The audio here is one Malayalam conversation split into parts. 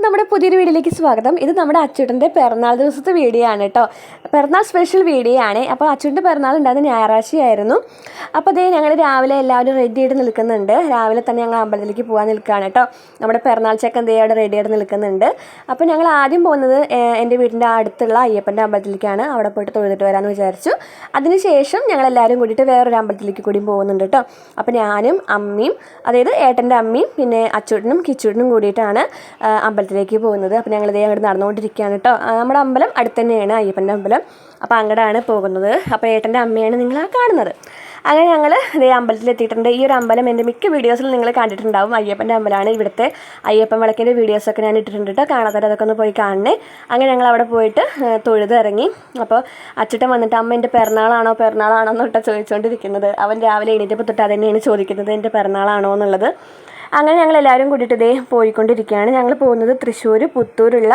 എല്ലാവർക്കും നമ്മുടെ പുതിയൊരു വീഡിയോയിലേക്ക് സ്വാഗതം. ഇത് നമ്മുടെ അച്ചൂട്ടൻ്റെ പിറന്നാൾ ദിവസത്തെ വീഡിയോ ആണ് കേട്ടോ. പിറന്നാൾ സ്പെഷ്യൽ വീഡിയോ ആണ്. അപ്പോൾ അച്ചൂട്ടൻ്റെ പിറന്നാൾ ഉണ്ടാകുന്ന ഞായറാഴ്ചയായിരുന്നു. അപ്പോൾ അതേ ഞങ്ങൾ രാവിലെ എല്ലാവരും റെഡി ആയിട്ട് നിൽക്കുന്നുണ്ട്. രാവിലെ തന്നെ ഞങ്ങൾ അമ്പലത്തിലേക്ക് പോകാൻ നിൽക്കുകയാണ് കേട്ടോ. നമ്മുടെ പിറന്നാൾ ചെക്കൻ ദേ അവിടെ റെഡി ആയിട്ട് നിൽക്കുന്നുണ്ട്. അപ്പോൾ ഞങ്ങൾ ആദ്യം പോകുന്നത് എൻ്റെ വീടിൻ്റെ അടുത്തുള്ള അയ്യപ്പൻ്റെ അമ്പലത്തിലേക്കാണ്. അവിടെ പോയിട്ട് തൊഴുതിട്ട് വരാമെന്ന് വിചാരിച്ചു. അതിനുശേഷം ഞങ്ങളെല്ലാവരും കൂടിയിട്ട് വേറൊരു അമ്പലത്തിലേക്ക് കൂടി പോകുന്നുണ്ട് കേട്ടോ. അപ്പോൾ ഞാനും അമ്മയും, അതായത് ഏട്ടൻ്റെ അമ്മയും പിന്നെ അച്ചൂട്ടനും കിച്ചൂട്ടനും കൂടിയിട്ടാണ് അമ്പലത്തിലേക്ക് പോകുന്നത്. അപ്പോൾ ഞങ്ങളിതേ അങ്ങോട്ട് നടന്നുകൊണ്ടിരിക്കുകയാണ് കേട്ടോ. നമ്മുടെ അമ്പലം അടുത്ത് തന്നെയാണ്, അയ്യപ്പൻ്റെ അമ്പലം. അപ്പോൾ അങ്ങോട്ടാണ് പോകുന്നത്. അപ്പോൾ ഏട്ടൻ്റെ അമ്മയാണ് നിങ്ങൾ കാണുന്നത്. അങ്ങനെ ഞങ്ങൾ ഇതേ അമ്പലത്തിലെത്തിയിട്ടുണ്ട്. ഈ ഒരു അമ്പലം എൻ്റെ മിക്ക വീഡിയോസിൽ നിങ്ങൾ കണ്ടിട്ടുണ്ടാവും. അയ്യപ്പൻ്റെ അമ്പലമാണ്. ഇവിടുത്തെ അയ്യപ്പൻ വിളക്കിൻ്റെ വീഡിയോസൊക്കെ ഞാൻ ഇട്ടിട്ടുണ്ട് കേട്ടോ. കാണാത്തവർ അതൊക്കെ ഒന്ന് പോയി കാണണേ. അങ്ങനെ ഞങ്ങൾ അവിടെ പോയിട്ട് തൊഴുത് ഇറങ്ങി. അപ്പോൾ അച്ചൂട്ടൻ വന്നിട്ട് അമ്മ എൻ്റെ പിറന്നാളാണോ എന്നിട്ട് ചോദിച്ചുകൊണ്ടിരിക്കുന്നത്. അവൻ രാവിലെ എണീറ്റപ്പോൾ തൊട്ട് അതുതന്നെയാണ് ചോദിക്കുന്നത്, എൻ്റെ പിറന്നാളാണോ എന്നുള്ളത്. അങ്ങനെ ഞങ്ങൾ എല്ലാവരും കൂടിയിട്ട് ഇതേ പോയിക്കൊണ്ടിരിക്കുകയാണ്. ഞങ്ങൾ പോകുന്നത് തൃശ്ശൂർ പുത്തൂരുള്ള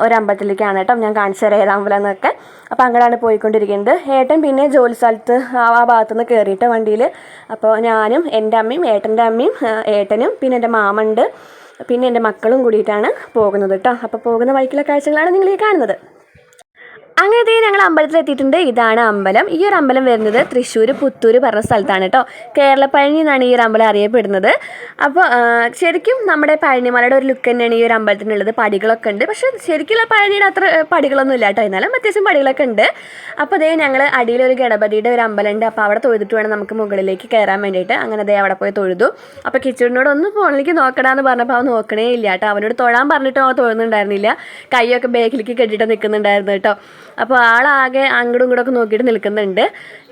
ഒരമ്പലത്തിലേക്കാണ് കേട്ടോ. ഞാൻ കാണിച്ചു തരാം ഏതാമ്പലം എന്നൊക്കെ. അപ്പോൾ അങ്ങനെയാണ് പോയിക്കൊണ്ടിരിക്കുന്നത്. ഏട്ടൻ പിന്നെ ജോലി സ്ഥലത്ത് ആ ഭാഗത്തുനിന്ന് കയറിയിട്ട് വണ്ടിയിൽ. അപ്പോൾ ഞാനും എൻ്റെ അമ്മയും ഏട്ടൻ്റെ അമ്മയും ഏട്ടനും പിന്നെ എൻ്റെ മാമണ്ട് പിന്നെ എൻ്റെ മക്കളും കൂടിയിട്ടാണ് പോകുന്നത് കേട്ടോ. അപ്പോൾ പോകുന്ന വഴിക്കുള്ള കാഴ്ചകളാണ് നിങ്ങൾ ഈ കാണുന്നത്. അങ്ങനത്തെ ഞങ്ങൾ അമ്പലത്തിലെത്തിയിട്ടുണ്ട്. ഇതാണ് അമ്പലം. ഈ ഒരു അമ്പലം വരുന്നത് തൃശ്ശൂർ പുത്തൂർ പറഞ്ഞ സ്ഥലത്താണ് കേട്ടോ. കേരളപ്പഴനി എന്നാണ് ഈ ഒരു അമ്പലം അറിയപ്പെടുന്നത്. അപ്പോൾ ശരിക്കും നമ്മുടെ പഴനിമലയുടെ ഒരു ലുക്ക് തന്നെയാണ് ഈ ഒരു അമ്പലത്തിനുള്ളത്. പടികളൊക്കെ ഉണ്ട്. പക്ഷേ ശരിക്കുള്ള പഴനിയുടെ അത്ര പടികളൊന്നും ഇല്ല കേട്ടോ. എന്നാലും അത്യാവശ്യം പടികളൊക്കെ ഉണ്ട്. അപ്പോൾ അതേ ഞങ്ങൾ അടിയിലൊരു ഗണപതിയുടെ ഒരു അമ്പലമുണ്ട്. അപ്പോൾ അവിടെ തൊഴുതിട്ട് വേണം നമുക്ക് മുകളിലേക്ക് കയറാൻ വേണ്ടിയിട്ട്. അങ്ങനെ അതേ അവിടെ പോയി തൊഴുതു. അപ്പോൾ കിച്ചൂടിനോട് ഒന്ന് ഫോണിലേക്ക് നോക്കടാന്ന് പറഞ്ഞപ്പോൾ അവൻ നോക്കണേ ഇല്ല കേട്ടോ. അവനോട് തൊഴാൻ പറഞ്ഞിട്ടും അവൻ തൊഴുന്നുണ്ടായിരുന്നില്ല. കൈയൊക്കെ ബാക്കിലേക്ക് കെട്ടിയിട്ട് നിൽക്കുന്നുണ്ടായിരുന്നു കേട്ടോ. അപ്പോൾ ആളാകെ അങ്ങോട്ടും ഇങ്ങോട്ടൊക്കെ നോക്കിയിട്ട് നിൽക്കുന്നുണ്ട്.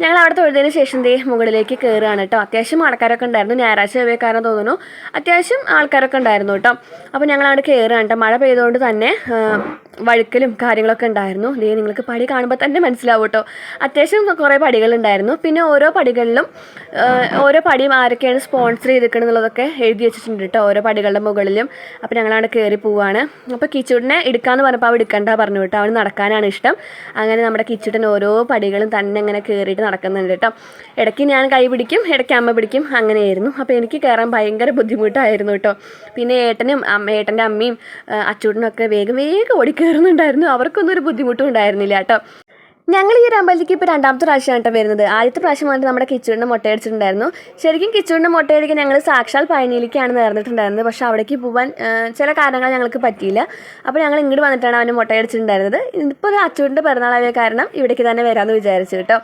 ഞങ്ങൾ അവിടെ തൊഴുതിന് ശേഷം ദേ മുകളിലേക്ക് കയറുകയാണ് കേട്ടോ. അത്യാവശ്യം ആൾക്കാരൊക്കെ ഉണ്ടായിരുന്നു. ഞായറാഴ്ച കാരണം തോന്നുന്നു അത്യാവശ്യം ആൾക്കാരൊക്കെ ഉണ്ടായിരുന്നു കേട്ടോ. അപ്പോൾ ഞങ്ങൾ അവിടെ കയറുകയാണ് കേട്ടോ. മഴ പെയ്തുകൊണ്ട് തന്നെ വഴുക്കലും കാര്യങ്ങളൊക്കെ ഉണ്ടായിരുന്നു. ദേ നിങ്ങൾക്ക് പടി കാണുമ്പോൾ തന്നെ മനസ്സിലാവും കേട്ടോ. അത്യാവശ്യം കുറേ പടികളുണ്ടായിരുന്നു. പിന്നെ ഓരോ പടികളിലും ഓരോ പടിയും ആരൊക്കെയാണ് സ്പോൺസർ ചെയ്തിരിക്കണം എന്നുള്ളതൊക്കെ എഴുതി വെച്ചിട്ടുണ്ട് കേട്ടോ, ഓരോ പടികളുടെ മുകളിലും. അപ്പോൾ ഞങ്ങളവിടെ കയറി പോവുകയാണ്. അപ്പോൾ കിച്ചൂടിനെ എടുക്കാമെന്ന് പറഞ്ഞപ്പോൾ അവൻ എടുക്കണ്ട പറഞ്ഞു കേട്ടോ. അവന് നടക്കാനാണ് ഇഷ്ടം. അങ്ങനെ നമ്മുടെ കിച്ചൂട്ടൻ ഓരോ പടികളും തന്നെ ഇങ്ങനെ കയറിയിട്ട് നടക്കുന്നുണ്ട് കേട്ടോ. ഇടയ്ക്ക് ഞാൻ കൈ പിടിക്കും, ഇടയ്ക്ക് അമ്മ പിടിക്കും, അങ്ങനെയായിരുന്നു. അപ്പോൾ എനിക്ക് കയറാൻ ഭയങ്കര ബുദ്ധിമുട്ടായിരുന്നു കേട്ടോ. പിന്നെ ഏട്ടനും ഏട്ടൻ്റെ അമ്മയും അച്ചൂട്ടനും ഒക്കെ വേഗം ഓടി കയറുന്നുണ്ടായിരുന്നു. അവർക്കൊന്നും ഒരു ബുദ്ധിമുട്ടും ഉണ്ടായിരുന്നില്ല കേട്ടോ. ഞങ്ങൾ ഈ ഒരു അമ്പലത്തിലേക്ക് ഇപ്പോൾ രണ്ടാമത്തെ പ്രാവശ്യമാണ് കേട്ടോ വരുന്നത്. ആദ്യത്തെ പ്രാവശ്യം വന്നിട്ട് നമ്മുടെ കിച്ചൂടിൻ്റെ മുട്ടയടിച്ചിട്ടുണ്ടായിരുന്നു. ശരിക്കും കിച്ചൂടിൻ്റെ മുട്ടയടിക്കാൻ ഞങ്ങൾ സാക്ഷാൽ പഴനിയിലേക്കാണ് നേർന്നിട്ടുണ്ടായിരുന്നത്. പക്ഷേ അവിടേക്ക് പോകാൻ ചില കാരണങ്ങൾ ഞങ്ങൾക്ക് പറ്റിയില്ല. അപ്പോൾ ഞങ്ങൾ ഇങ്ങോട്ട് വന്നിട്ടാണ് അവന് മുട്ടയടിച്ചിട്ടുണ്ടായിരുന്നത്. ഇപ്പോൾ അച്ചൂടിൻ്റെ പിറന്നാളായ കാരണം ഇവിടേക്ക് തന്നെ വരാമെന്ന് വിചാരിച്ചു കേട്ടോ.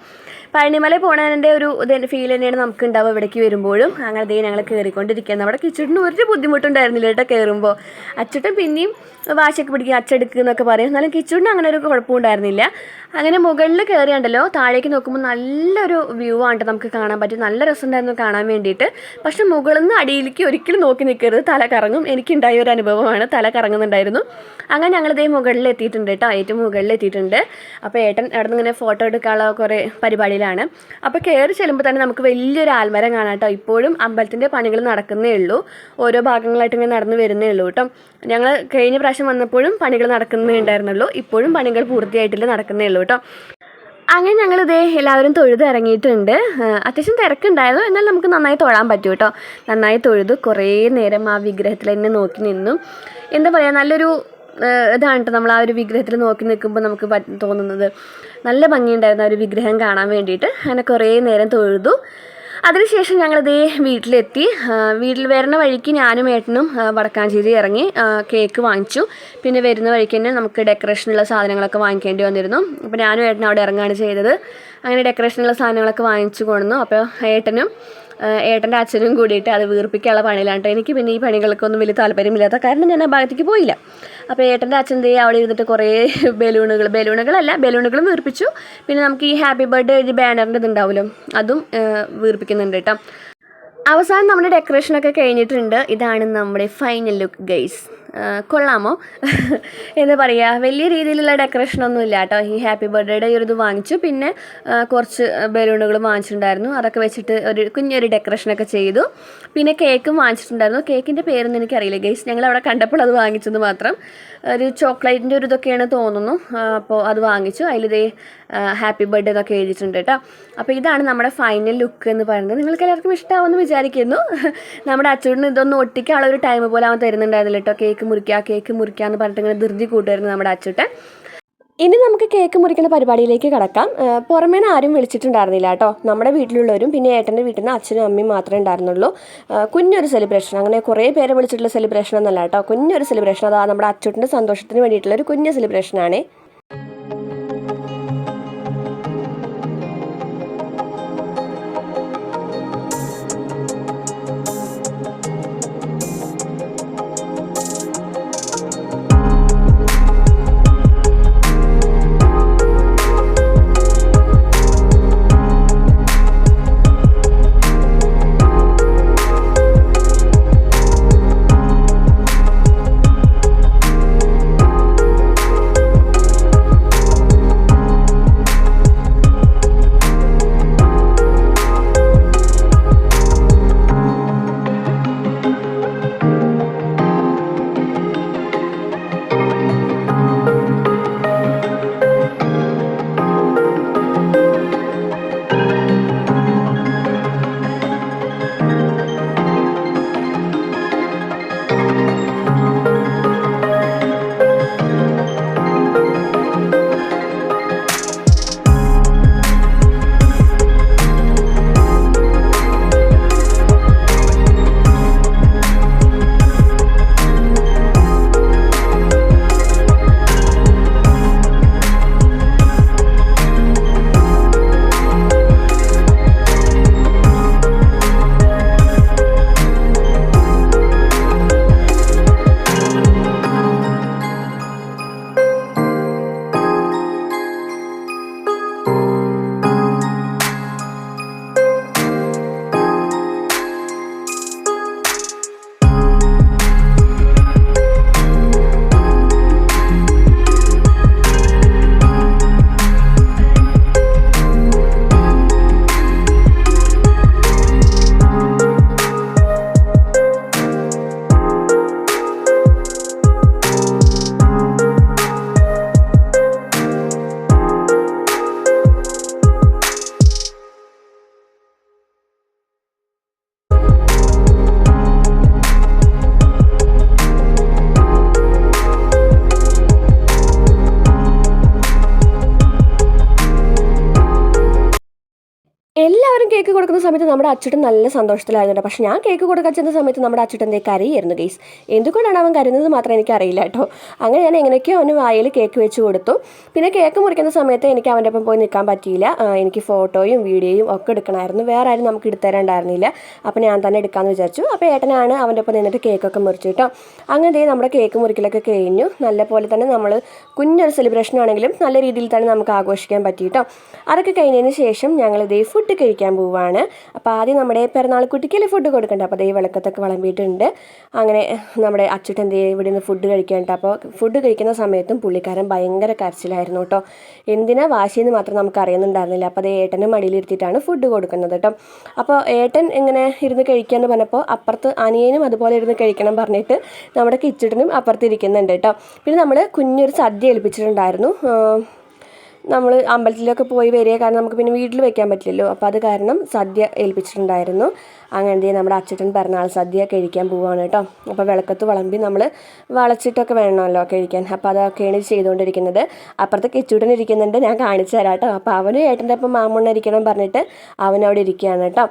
പഴനിമല പോണതിൻ്റെ ഒരു ഫീൽ തന്നെയാണ് നമുക്ക് ഉണ്ടാവുക ഇവിടേക്ക് വരുമ്പോഴും. അങ്ങനെ ദേ ഞങ്ങൾ കയറിക്കൊണ്ടിരിക്കുകയാണ്. നമ്മുടെ കിച്ചൂടിന് ഒരു ബുദ്ധിമുട്ടുണ്ടായിരുന്നില്ല കേട്ടോ കയറുമ്പോൾ. അച്ചൂട്ടൻ പിന്നെയും വാശിയൊക്കെ പിടിക്കുക, അച്ചെടുക്കുക എന്നൊക്കെ പറയും. എന്നാലും കിച്ചൂടിന് അങ്ങനെ ഒരു കുഴപ്പമുണ്ടായിരുന്നില്ല. അങ്ങനെ മുകളിൽ കയറിയുണ്ടല്ലോ, താഴേക്ക് നോക്കുമ്പോൾ നല്ലൊരു വ്യൂ ആണ് നമുക്ക് കാണാൻ പറ്റും. നല്ല രസമുണ്ടായിരുന്നു കാണാൻ വേണ്ടിയിട്ട്. പക്ഷെ മുകളിൽ നിന്ന് അടിയിലേക്ക് ഒരിക്കലും നോക്കി നിൽക്കരുത്, തല കറങ്ങും. എനിക്കുണ്ടായ ഒരു അനുഭവമാണ്, തല കറങ്ങുന്നുണ്ടായിരുന്നു. അങ്ങനെ ഞങ്ങളിതേ മുകളിൽ എത്തിയിട്ടുണ്ട് കേട്ടോ, ഏറ്റവും മുകളിൽ എത്തിയിട്ടുണ്ട്. അപ്പോൾ ഏട്ടൻ അവിടെ നിന്ന് ഇങ്ങനെ ഫോട്ടോ എടുക്കാനുള്ള കുറേ പരിപാടിയിലാണ്. അപ്പോൾ കയറി ചെല്ലുമ്പോൾ തന്നെ നമുക്ക് വലിയൊരു ആൽമരം കാണാം കേട്ടോ. ഇപ്പോഴും അമ്പലത്തിൻ്റെ പണികൾ നടക്കുന്നേ ഉള്ളൂ, ഓരോ ഭാഗങ്ങളായിട്ട് ഇങ്ങനെ നടന്നു വരുന്നേ ഉള്ളൂ കേട്ടോ. ഞങ്ങൾ കഴിഞ്ഞ പ്രാവശ്യം വന്നപ്പോഴും പണികൾ നടക്കുന്നേ ഉണ്ടായിരുന്നുള്ളൂ. ഇപ്പോഴും പണികൾ പൂർത്തിയായിട്ടില്ല, നടക്കുന്നേ ഉള്ളൂ കേട്ടോ. അങ്ങനെ ഞങ്ങളിതേ എല്ലാവരും തൊഴുത് ഇറങ്ങിയിട്ടുണ്ട്. അത്യാവശ്യം തിരക്കുണ്ടായിരുന്നു, എന്നാൽ നമുക്ക് നന്നായി തൊഴാൻ പറ്റും കേട്ടോ. നന്നായി തൊഴുത് കുറേ നേരം ആ വിഗ്രഹത്തിൽ തന്നെ നോക്കി നിന്നു. എന്താ പറയുക, നല്ലൊരു ഇതാണ് കേട്ടോ. നമ്മൾ ആ ഒരു വിഗ്രഹത്തിൽ നോക്കി നിൽക്കുമ്പോൾ നമുക്ക് തോന്നുന്നത് നല്ല ഭംഗിയുണ്ടായിരുന്നു ആ ഒരു വിഗ്രഹം കാണാൻ വേണ്ടിയിട്ട്. അങ്ങനെ കുറേ നേരം തൊഴുതു. അതിനുശേഷം ഞങ്ങളിതേ വീട്ടിലെത്തി. വീട്ടിൽ വരുന്ന വഴിക്ക് ഞാനും ഏട്ടനും വടക്കാഞ്ചേരി ഇറങ്ങി കേക്ക് വാങ്ങിച്ചു. പിന്നെ വരുന്ന വഴിക്ക് തന്നെ നമുക്ക് ഡെക്കറേഷനുള്ള സാധനങ്ങളൊക്കെ വാങ്ങിക്കേണ്ടി വന്നിരുന്നു. അപ്പോൾ ഞാനും ഏട്ടനും അവിടെ ഇറങ്ങുകയാണ് ചെയ്തത്. അങ്ങനെ ഡെക്കറേഷനുള്ള സാധനങ്ങളൊക്കെ വാങ്ങിച്ചു കൊണ്ടു. അപ്പോൾ ഏട്ടൻ്റെ അച്ഛനും കൂടിയിട്ട് അത് വീർപ്പിക്കാനുള്ള പണിയിലാണ് കേട്ടോ. എനിക്ക് പിന്നെ ഈ പണികൾക്കൊന്നും വലിയ താല്പര്യമില്ലാത്ത കാരണം ഞാൻ ആ ഭാഗത്തേക്ക് പോയില്ല. അപ്പോൾ ഏട്ടൻ്റെ അച്ഛൻ അവിടെ ഇരുന്നിട്ട് കുറേ ബലൂണുകളും വീർപ്പിച്ചു. പിന്നെ നമുക്ക് ഈ ഹാപ്പി ബർത്ത്ഡേ എഴുതി ബാനറിൻ്റെ ഇതുണ്ടാവുമല്ലോ, അതും വീർപ്പിക്കുന്നുണ്ട് കേട്ടോ. അവസാനം നമ്മുടെ ഡെക്കറേഷനൊക്കെ കഴിഞ്ഞിട്ടുണ്ട്. ഇതാണ് നമ്മുടെ ഫൈനൽ ലുക്ക് ഗൈസ്. കൊള്ളാമോ എന്താ പറയുക, വലിയ രീതിയിലുള്ള ഡെക്കറേഷനൊന്നും ഇല്ല കേട്ടോ. ഈ ഹാപ്പി ബർത്ത്ഡേയുടെ ഒരു ഇത് വാങ്ങിച്ചു. പിന്നെ കുറച്ച് ബലൂണുകൾ വാങ്ങിച്ചിട്ടുണ്ടായിരുന്നു. അതൊക്കെ വെച്ചിട്ട് കുഞ്ഞൊരു ഡെക്കറേഷനൊക്കെ ചെയ്തു. പിന്നെ കേക്കും വാങ്ങിച്ചിട്ടുണ്ടായിരുന്നു. കേക്കിൻ്റെ പേരൊന്നും എനിക്കറിയില്ല ഗൈസ്, ഞങ്ങൾ അവിടെ കണ്ടപ്പോൾ അത് വാങ്ങിച്ചത് മാത്രം. ഒരു ചോക്ലേറ്റിൻ്റെ ഒരു ഇതൊക്കെയാണ് തോന്നുന്നു. അപ്പോൾ അത് വാങ്ങിച്ചു. അതിലിതേ ഹാപ്പി ബർത്ത്ഡേ എന്നൊക്കെ എഴുതിയിട്ടുണ്ട് കേട്ടോ. അപ്പോൾ ഇതാണ് നമ്മുടെ ഫൈനൽ ലുക്ക് എന്ന് പറയുന്നത്. നിങ്ങൾക്ക് എല്ലാവർക്കും ഇഷ്ടമാവുമെന്ന് വിചാരിച്ചു. വിചാരിക്കുന്നു. നമ്മുടെ അച്ചൂട്ടിന് ഇതൊന്നും ഒട്ടിക്കാനുള്ള ഒരു ടൈം പോലെ അവൻ തരുന്നുണ്ടായിരുന്നില്ല കേട്ടോ. കേക്ക് മുറിക്കുക എന്ന് പറഞ്ഞിട്ട് ഇങ്ങനെ ധൃതി കൂട്ടുമായിരുന്നു നമ്മുടെ അച്ചൂട്ടൻ. ഇനി നമുക്ക് കേക്ക് മുറിക്കുന്ന പരിപാടിയിലേക്ക് കിടക്കാം. പുറമേ ആരും വിളിച്ചിട്ടുണ്ടായിരുന്നില്ല കേട്ടോ. നമ്മുടെ വീട്ടിലുള്ളവരും പിന്നെ ഏട്ടൻ്റെ വീട്ടിൽ നിന്ന് അച്ഛനും അമ്മയും മാത്രമേ ഉണ്ടായിരുന്നുള്ളൂ. കുഞ്ഞൊരു സെലിബ്രേഷൻ, അങ്ങനെ കുറേ പേരെ വിളിച്ചിട്ടുള്ള സെലിബ്രേഷൻ ഒന്നല്ല കേട്ടോ. കുഞ്ഞൊരു സെലിബ്രേഷൻ, അതാ നമ്മുടെ അച്ചൂട്ടിൻ്റെ സന്തോഷത്തിന് വേണ്ടിയിട്ടുള്ള ഒരു കുഞ്ഞു സെലിബ്രേഷനാണ്. എല്ലാവരും കേക്ക് കൊടുക്കുന്ന സമയത്ത് നമ്മുടെ അച്ചൂട്ടൻ നല്ല സന്തോഷത്തിലായിരുന്നു. പക്ഷെ ഞാൻ കേക്ക് കൊടുക്കാൻ ചെന്ന സമയത്ത് നമ്മുടെ അച്ചൂട്ടൻ കരയായിരുന്നു ഗെയ്സ്. എന്തുകൊണ്ടാണ് അവൻ കരുതുന്നത് മാത്രം എനിക്ക് അറിയില്ല കേട്ടോ. അങ്ങനെ ഞാൻ എങ്ങനെയൊക്കെയോ അവന് വായിൽ കേക്ക് വെച്ച് കൊടുത്തു. പിന്നെ കേക്ക് മുറിക്കുന്ന സമയത്ത് എനിക്ക് അവൻ്റെ ഒപ്പം പോയി നിൽക്കാൻ പറ്റിയില്ല. എനിക്ക് ഫോട്ടോയും വീഡിയോയും ഒക്കെ എടുക്കണമായിരുന്നു. വേറെ ആരും നമുക്ക് എടുത്തുതരാണ്ടായിരുന്നില്ല. അപ്പോൾ ഞാൻ തന്നെ എടുക്കാമെന്ന് വിചാരിച്ചു. അപ്പോൾ ഏട്ടനാണ് അവൻ്റെ ഒപ്പം നിന്നിട്ട് കേക്കൊക്കെ മുറിച്ചു കേട്ടോ. അങ്ങനെ നമ്മുടെ കേക്ക് മുറിക്കലൊക്കെ കഴിഞ്ഞു. നല്ല പോലെ തന്നെ നമ്മൾ കുഞ്ഞൊരു സെലിബ്രേഷൻ ആണെങ്കിലും നല്ല രീതിയിൽ തന്നെ നമുക്ക് ആഘോഷിക്കാൻ പറ്റി കേട്ടോ. അതൊക്കെ കഴിഞ്ഞതിന് ശേഷം ഞങ്ങളിതേ ഫുഡ് കഴിക്കാൻ പോവുകയാണ്. അപ്പോൾ ആദ്യം നമ്മുടെ പിറന്നാൾ കുട്ടിക്കല്ലേ ഫുഡ് കൊടുക്കണ്ട. അപ്പോൾ അതേ വിളക്കത്തൊക്കെ വിളമ്പിയിട്ടുണ്ട്. അങ്ങനെ നമ്മുടെ അച്ചൂട്ടൻ ഇവിടെ നിന്ന് ഫുഡ് കഴിക്കാനുണ്ട്. അപ്പോൾ ഫുഡ് കഴിക്കുന്ന സമയത്തും പുള്ളിക്കാരൻ ഭയങ്കര കരച്ചിലായിരുന്നു കേട്ടോ. എന്തിനാ വാശിയെന്ന് മാത്രം നമുക്ക് അറിയുന്നുണ്ടായിരുന്നില്ല. അപ്പോൾ അതേ ഏട്ടനും മടിയിലിരുത്തിയിട്ടാണ് ഫുഡ് കൊടുക്കുന്നത് കേട്ടോ. അപ്പോൾ ഏട്ടൻ ഇങ്ങനെ ഇരുന്ന് കഴിക്കാമെന്ന് പറഞ്ഞപ്പോൾ അപ്പുറത്ത് അനിയനും അതുപോലെ ഇരുന്ന് കഴിക്കണം പറഞ്ഞിട്ട് നമ്മുടെ കിച്ചൂട്ടനും അപ്പുറത്ത് ഇരിക്കുന്നുണ്ട് കേട്ടോ. പിന്നെ നമ്മൾ കുഞ്ഞൊരു സദ്യ ഏൽപ്പിച്ചിട്ടുണ്ടായിരുന്നു. നമ്മൾ അമ്പലത്തിലൊക്കെ പോയി വരിക, കാരണം നമുക്ക് പിന്നെ വീട്ടിൽ വെക്കാൻ പറ്റില്ലല്ലോ. അപ്പോൾ അത് കാരണം സദ്യ ഏൽപ്പിച്ചിട്ടുണ്ടായിരുന്നു. അങ്ങനെ നമ്മുടെ അച്ചൂട്ടൻ പിറന്നാൾ സദ്യ കഴിക്കാൻ പോവുകയാണ് കേട്ടോ. അപ്പോൾ വിളക്കത്ത് വിളമ്പി നമ്മൾ വളച്ചിട്ടൊക്കെ വേണമല്ലോ കഴിക്കാൻ. അപ്പോൾ അതൊക്കെയാണ് ചെയ്തുകൊണ്ടിരിക്കുന്നത്. അപ്പുറത്തെ കിച്ചൂട്ടൻ ഇരിക്കുന്നുണ്ട്, ഞാൻ കാണിച്ചു തരാം കേട്ടോ. അപ്പോൾ അവനും ഏട്ടൻ്റെ ഒപ്പം മാമണ്ണ ഇരിക്കണം പറഞ്ഞിട്ട് അവനവിടെ ഇരിക്കുകയാണ് കേട്ടോ.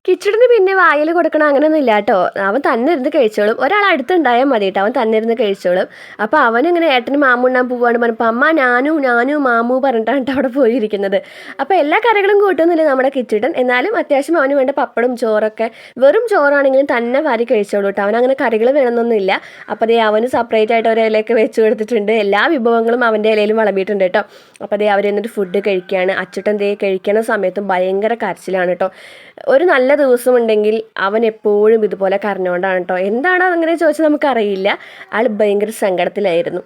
കിച്ചൂട്ടിന് പിന്നെ വായിൽ കൊടുക്കണം അങ്ങനെയൊന്നും ഇല്ല കേട്ടോ. അവൻ തന്നെ ഇരുന്ന് കഴിച്ചോളും. ഒരാൾ അടുത്തുണ്ടായാൽ മതി കേട്ടോ, അവൻ തന്നെ ഇരുന്ന് കഴിച്ചോളും. അപ്പോൾ അവനിങ്ങനെ ഏട്ടന് മാമുണ്ണാൻ പോവുകയാണ് പറഞ്ഞപ്പോൾ അമ്മ ഞാനും മാമു പറഞ്ഞിട്ടാണ് കേട്ടോ അവിടെ പോയിരിക്കുന്നത്. അപ്പോൾ എല്ലാ കറികളും കൂട്ടുന്നില്ല നമ്മുടെ കിച്ചൂട്ടൻ. എന്നാലും അത്യാവശ്യം അവന് വേണ്ട പപ്പടും ചോറൊക്കെ, വെറും ചോറാണെങ്കിലും തന്നെ വാരി കഴിച്ചോളൂ കേട്ടോ. അവനങ്ങനെ കറികൾ വേണമെന്നൊന്നുമില്ല. അപ്പോൾ അതേ അവന് സെപ്പറേറ്റ് ആയിട്ട് ഒരു ഇലയൊക്കെ വെച്ച് കൊടുത്തിട്ടുണ്ട്. എല്ലാ വിഭവങ്ങളും അവൻ്റെ ഇലയിലും വിളമ്പിയിട്ടുണ്ട് കേട്ടോ. അപ്പോൾ അതേ അവർ എന്നിട്ട് ഫുഡ് കഴിക്കുകയാണ്. അച്ചൂട്ടൻ കഴിക്കണ സമയത്തും ഭയങ്കര കരച്ചിലാണ് കേട്ടോ. ഒരു നല്ല ദിവസമുണ്ടെങ്കിൽ അവൻ എപ്പോഴും ഇതുപോലെ കരഞ്ഞുകൊണ്ടാണ് കേട്ടോ. എന്താണ് അങ്ങനെ ചോദിച്ചാൽ നമുക്കറിയില്ല. ആൾ ഭയങ്കര സങ്കടത്തിലായിരുന്നു.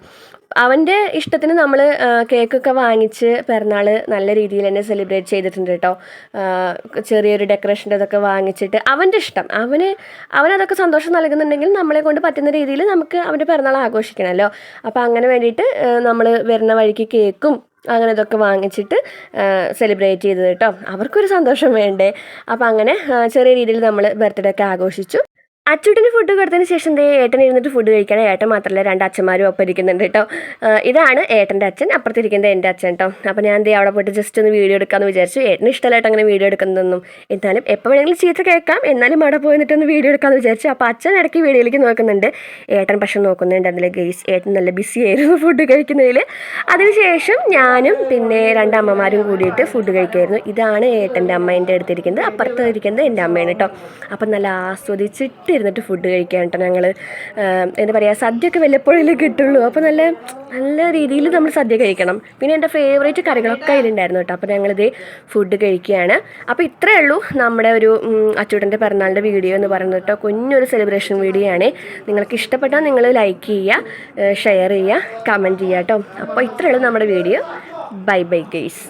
അവൻ്റെ ഇഷ്ടത്തിന് നമ്മൾ കേക്കൊക്കെ വാങ്ങിച്ച് പിറന്നാൾ നല്ല രീതിയിൽ തന്നെ സെലിബ്രേറ്റ് ചെയ്തിട്ടുണ്ട് കേട്ടോ. ചെറിയൊരു ഡെക്കറേഷൻ്റെ അതൊക്കെ വാങ്ങിച്ചിട്ട് അവൻ്റെ ഇഷ്ടം, അവനതൊക്കെ സന്തോഷം നൽകുന്നുണ്ടെങ്കിൽ നമ്മളെ കൊണ്ട് പറ്റുന്ന രീതിയിൽ നമുക്ക് അവൻ്റെ പിറന്നാൾ ആഘോഷിക്കണമല്ലോ. അപ്പോൾ അങ്ങനെ വേണ്ടിയിട്ട് നമ്മൾ വരുന്ന വഴിക്ക് കേക്കും അങ്ങനെ ഇതൊക്കെ വാങ്ങിച്ചിട്ട് സെലിബ്രേറ്റ് ചെയ്തത് കേട്ടോ. അവർക്കൊരു സന്തോഷം വേണ്ടേ. അപ്പോൾ അങ്ങനെ ചെറിയ രീതിയിൽ നമ്മൾ ബർത്ത്ഡേ ഒക്കെ ആഘോഷിച്ചു. അച്ചൂട്ടിന് ഫുഡ് കൊടുത്തതിന് ശേഷം ഏട്ടൻ ഇരുന്നിട്ട് ഫുഡ് കഴിക്കണം. ഏട്ടൻ മാത്രമല്ല 2 അച്ഛന്മാരും ഒപ്പം ഇരിക്കുന്നുണ്ട് കേട്ടോ. ഇതാണ് ഏട്ടൻ്റെ അച്ഛൻ, അപ്പുറത്തിരിക്കുന്നത് എൻ്റെ അച്ഛൻ കേട്ടോ. അപ്പോൾ ഞാൻ അവിടെ പോയിട്ട് ജസ്റ്റ് ഒന്ന് വീഡിയോ എടുക്കാമെന്ന് വിചാരിച്ചു. ഏട്ടന് ഇഷ്ടമല്ലായിട്ട് അങ്ങനെ വീഡിയോ എടുക്കുന്നതൊന്നും. എന്നാലും എപ്പോൾ വേണമെങ്കിലും ചീത്ത കേൾക്കാം, എന്നാലും അവിടെ പോയിട്ടൊന്ന് വീഡിയോ എടുക്കാമെന്ന് വിചാരിച്ചു. അപ്പോൾ അച്ഛൻ ഇടയ്ക്ക് വീഡിയോയിലേക്ക് നോക്കുന്നുണ്ട്, ഏട്ടൻ പക്ഷെ നോക്കുന്നുണ്ട് അതിൽ ഗെയ്സ്. ഏട്ടൻ നല്ല ബിസി ആയിരുന്നു ഫുഡ് കഴിക്കുന്നതിൽ. അതിനുശേഷം ഞാനും പിന്നെ 2 അമ്മമാരും കൂടിയിട്ട് ഫുഡ് കഴിക്കുമായിരുന്നു. ഇതാണ് ഏട്ടൻ്റെ അമ്മ എൻ്റെ അടുത്തിരിക്കുന്നത്, അപ്പുറത്ത് ഇരിക്കുന്നത് എൻ്റെ അമ്മയാണ് കേട്ടോ. അപ്പം നല്ല ആസ്വദിച്ചിട്ട് ഇരുന്നിട്ട് ഫുഡ് കഴിക്കാൻ കേട്ടോ ഞങ്ങൾ. എന്താ പറയുക, സദ്യയൊക്കെ വല്ലപ്പോഴേ കിട്ടുള്ളൂ. അപ്പോൾ നല്ല നല്ല രീതിയിൽ നമ്മൾ സദ്യ കഴിക്കണം. പിന്നെ എൻ്റെ ഫേവറേറ്റ് കറികളൊക്കെ അതിലുണ്ടായിരുന്നു കേട്ടോ. അപ്പോൾ ഞങ്ങളിത് ഫുഡ് കഴിക്കുകയാണ്. അപ്പോൾ ഇത്രയേ ഉള്ളൂ നമ്മുടെ ഒരു അച്ചൂട്ടൻ്റെ പിറന്നാളിൻ്റെ വീഡിയോ എന്ന് പറയുന്നത് കേട്ടോ. കുഞ്ഞൊരു സെലിബ്രേഷൻ വീഡിയോ ആണ്. നിങ്ങൾക്ക് ഇഷ്ടപ്പെട്ടാൽ നിങ്ങൾ ലൈക്ക് ചെയ്യുക, ഷെയർ ചെയ്യുക, കമൻറ്റ് ചെയ്യുക കേട്ടോ. അപ്പോൾ ഇത്രയേ ഉള്ളൂ നമ്മുടെ വീഡിയോ. Bye bye guys.